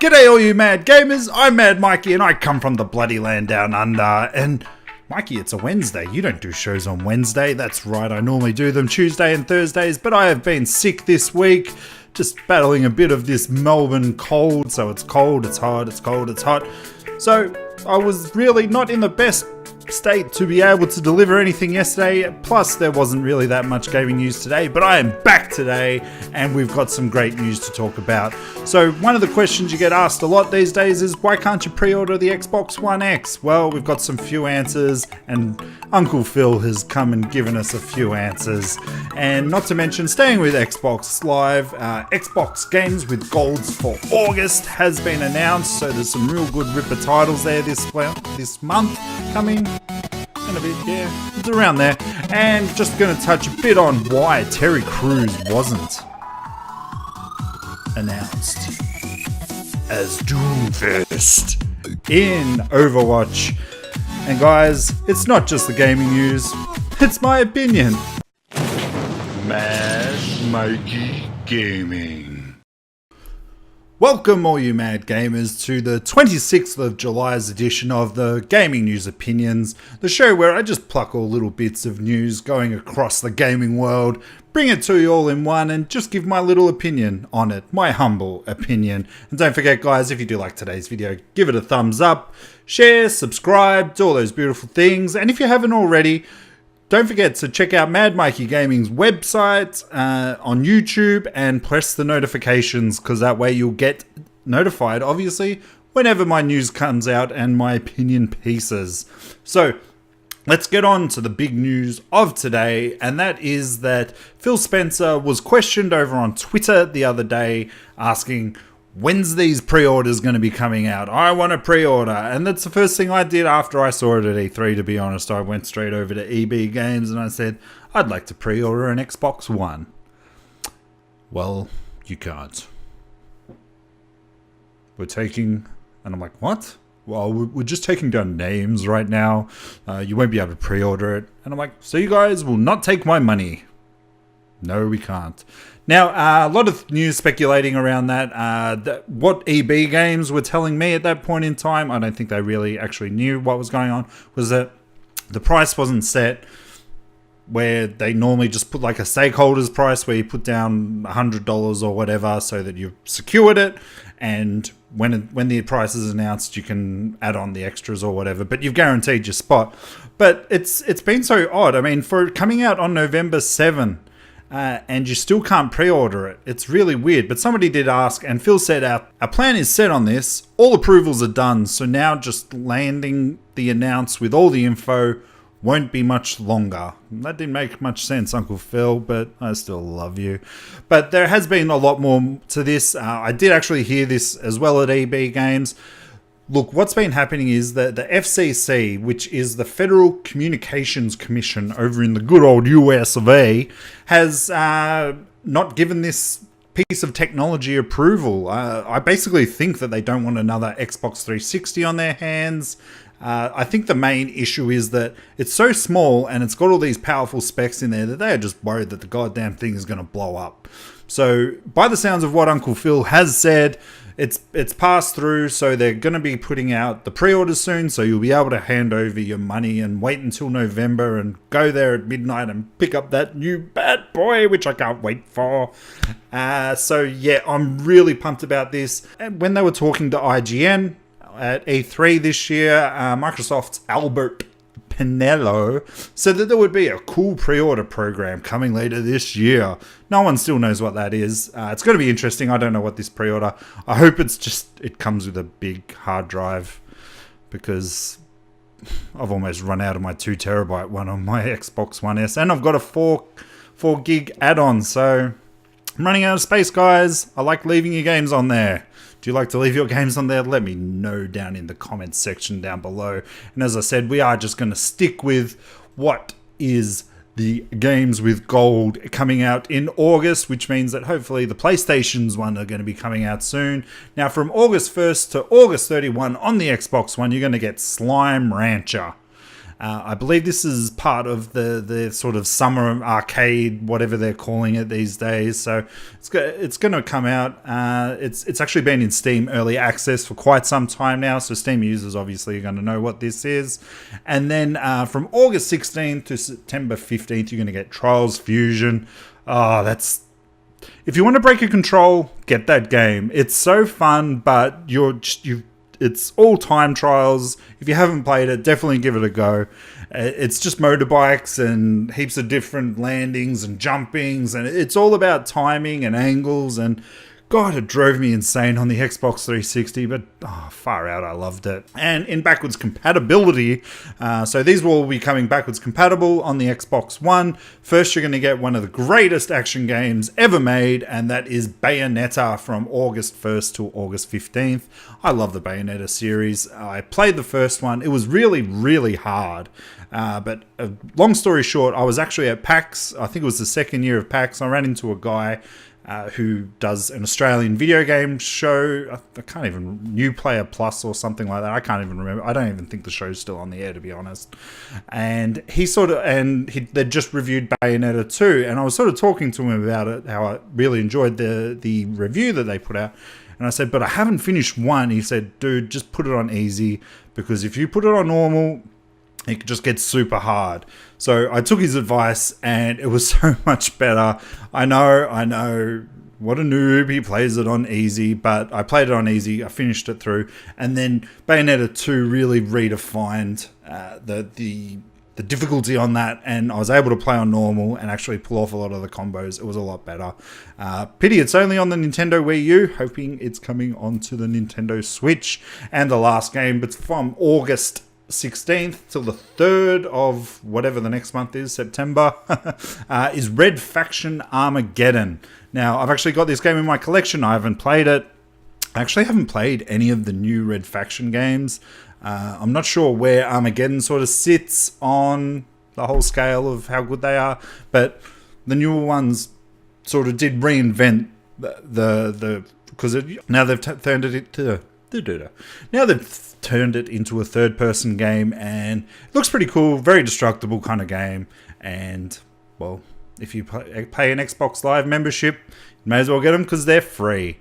G'day all you mad gamers, I'm Mad Mikey and I come from the bloody land down under. And Mikey, it's a Wednesday, you don't do shows on Wednesday. That's right, I normally do them Tuesday and Thursdays, but I have been sick this week. Just battling a bit of this Melbourne cold, so it's cold, it's hot, it's cold, it's hot. So I was really not in the best state to be able to deliver anything yesterday, plus there wasn't really that much gaming news today, but I am back today and we've got some great news to talk about. So one of the questions you get asked a lot these days is, why can't you pre-order the Xbox One X? Well, we've got some few answers and Uncle Phil has come and given us a few answers. And not to mention, staying with Xbox Live, Xbox Games with Golds for August has been announced, so there's some real good ripper titles there this month coming. In a bit, yeah, it's around there. And just going to touch a bit on why Terry Crews wasn't announced as Doomfist in Overwatch. And guys, it's not just the gaming news, it's my opinion. Mad Mikey Gaming. Welcome all you mad gamers to the 26th of July's edition of the Gaming News Opinions, the show where I just pluck all little bits of news going across the gaming world, bring it to you all in one and just give my little opinion on it, my humble opinion. And don't forget guys, if you do like today's video, give it a thumbs up, share, subscribe, do all those beautiful things. And if you haven't already, don't forget to check out Mad Mikey Gaming's website on YouTube and press the notifications, because that way you'll get notified, obviously, whenever my news comes out and my opinion pieces. So let's get on to the big news of today, and that is that Phil Spencer was questioned over on Twitter the other day asking, when's these pre-orders going to be coming out? I want a pre-order. And that's the first thing I did after I saw it at E3, to be honest. I went straight over to EB Games and I said, I'd like to pre-order an Xbox One. Well, you can't. We're taking... And I'm like, what? Well, we're just taking down names right now. You won't be able to pre-order it. And I'm like, so you guys will not take my money? No, we can't. Now, a lot of news speculating around that what EB Games were telling me at that point in time, I don't think they really actually knew what was going on, was that the price wasn't set where they normally just put like a stakeholder's price where you put down $100 or whatever so that you've secured it, and when the price is announced you can add on the extras or whatever, but you've guaranteed your spot. But it's been so odd. I mean, for coming out on November 7, and you still can't pre-order it. It's really weird, but somebody did ask, and Phil said our plan is set on this. All approvals are done, so now just landing the announce with all the info won't be much longer. That didn't make much sense, Uncle Phil, but I still love you. But there has been a lot more to this. I did actually hear this as well at EB Games. Look, what's been happening is that the FCC, which is the Federal Communications Commission over in the good old US of A, has not given this piece of technology approval. I basically think that they don't want another Xbox 360 on their hands. I think the main issue is that it's so small and it's got all these powerful specs in there that they are just worried that the goddamn thing is going to blow up. So, by the sounds of what Uncle Phil has said, it's passed through, so they're going to be putting out the pre-orders soon, so you'll be able to hand over your money and wait until November and go there at midnight and pick up that new bad boy, which I can't wait for. So yeah, I'm really pumped about this. And when they were talking to IGN at E3 this year, Microsoft's Albert Pinello said that there would be a cool pre-order program coming later this year. No one still knows what that is. It's going to be interesting. I don't know what this pre-order. I hope it comes with a big hard drive, because I've almost run out of my 2 terabyte one on my Xbox One S, and I've got a 4 gig add-on, so I'm running out of space, guys. I like leaving your games on there. Do you like to leave your games on there? Let me know down in the comments section down below. And as I said, we are just going to stick with what is the games with gold coming out in August, which means that hopefully the PlayStation's one are going to be coming out soon. Now, from August 1st to August 31 on the Xbox One, you're going to get Slime Rancher. I believe this is part of the sort of summer arcade, whatever they're calling it these days. So it's going to come out. It's actually been in Steam Early Access for quite some time now. So Steam users obviously are going to know what this is. And then from August 16th to September 15th, you're going to get Trials Fusion. Oh, that's... If you want to break a control, get that game. It's so fun, but it's all time trials. If you haven't played it, definitely give it a go. It's just motorbikes and heaps of different landings and jumpings, and it's all about timing and angles, and God, it drove me insane on the Xbox 360, but far out, I loved it. And in backwards compatibility, so these will all be coming backwards compatible on the Xbox One. First, you're going to get one of the greatest action games ever made, and that is Bayonetta from August 1st to August 15th. I love the Bayonetta series. I played the first one. It was really, really hard. But long story short, I was actually at PAX. I think it was the second year of PAX. I ran into a guy who does an Australian video game show. I can't even... New Player Plus or something like that. I can't even remember. I don't even think the show's still on the air, to be honest. And they'd just reviewed Bayonetta 2, and I was sort of talking to him about it, how I really enjoyed the review that they put out. And I said, but I haven't finished 1. He said, dude, just put it on easy, because if you put it on normal, it just gets super hard. So I took his advice, and it was so much better. I know, what a noob, he plays it on easy, but I played it on easy, I finished it through, and then Bayonetta 2 really redefined the difficulty on that, and I was able to play on normal and actually pull off a lot of the combos. It was a lot better. Pity it's only on the Nintendo Wii U, hoping it's coming onto the Nintendo Switch. And the last game, but from August 16th till the 3rd of whatever the next month is, September, is Red Faction Armageddon. Now, I've actually got this game in my collection. I haven't played it. I actually haven't played any of the new Red Faction games. I'm not sure where Armageddon sort of sits on the whole scale of how good they are, but the newer ones sort of did reinvent because now they've turned it into a third-person game, and it looks pretty cool. Very destructible kind of game, and well, if you pay an Xbox Live membership, you may as well get them because they're free.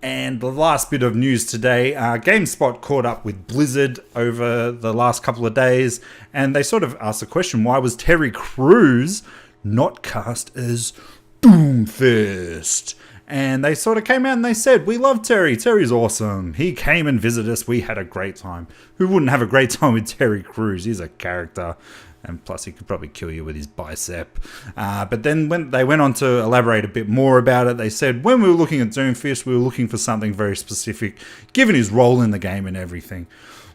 And the last bit of news today, GameSpot caught up with Blizzard over the last couple of days, and they sort of asked the question, why was Terry Crews not cast as Doomfist? And they sort of came out and they said, we love Terry. Terry's awesome. He came and visited us. We had a great time. Who wouldn't have a great time with Terry Crews? He's a character. And plus, he could probably kill you with his bicep. But then when they went on to elaborate a bit more about it, they said, when we were looking at Doomfist, we were looking for something very specific, given his role in the game and everything.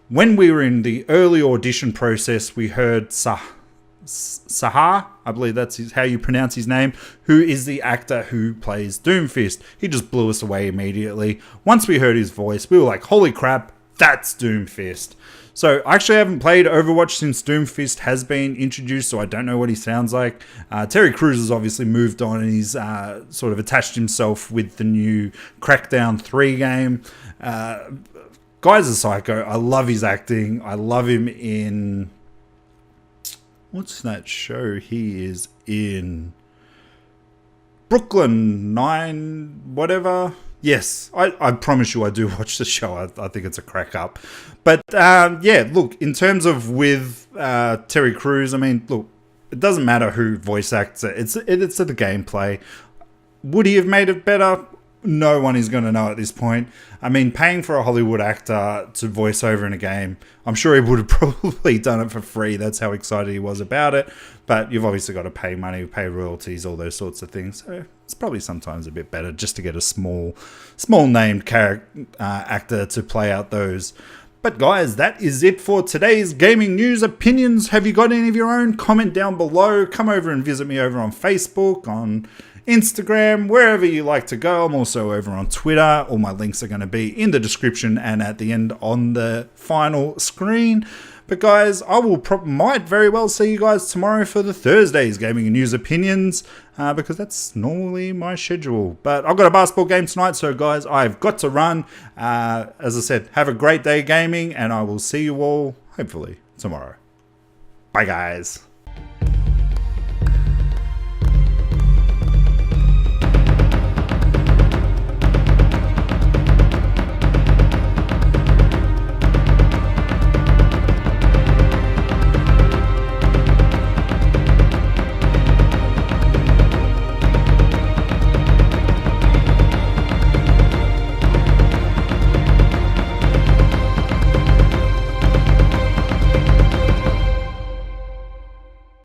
When we were in the early audition process, we heard Sahar, I believe that's how you pronounce his name, who is the actor who plays Doomfist. He just blew us away immediately. Once we heard his voice, we were like, holy crap, that's Doomfist. So I actually haven't played Overwatch since Doomfist has been introduced, so I don't know what he sounds like. Terry Crews has obviously moved on, and he's sort of attached himself with the new Crackdown 3 game. Guy's a psycho. I love his acting. I love him in... What's that show he is in? Brooklyn Nine, whatever. Yes, I promise you I do watch the show. I think it's a crack up. But yeah, look, in terms of with Terry Crews, I mean, look, it doesn't matter who voice acts it. It's the gameplay. Would he have made it better? No one is going to know at this point. I mean, paying for a Hollywood actor to voice over in a game, I'm sure he would have probably done it for free. That's how excited he was about it. But you've obviously got to pay money, pay royalties, all those sorts of things. So it's probably sometimes a bit better just to get a small named actor to play out those. But guys, that is it for today's gaming news opinions. Have you got any of your own? Comment down below. Come over and visit me over on Facebook, on Instagram, wherever you like to go. I'm also over on Twitter. All my links are going to be in the description and at the end on the final screen. But guys, I might very well see you guys tomorrow for the Thursday's gaming and news opinions, because that's normally my schedule. But I've got a basketball game tonight, so guys, I've got to run. As I said, have a great day gaming, and I will see you all hopefully tomorrow. Bye, guys.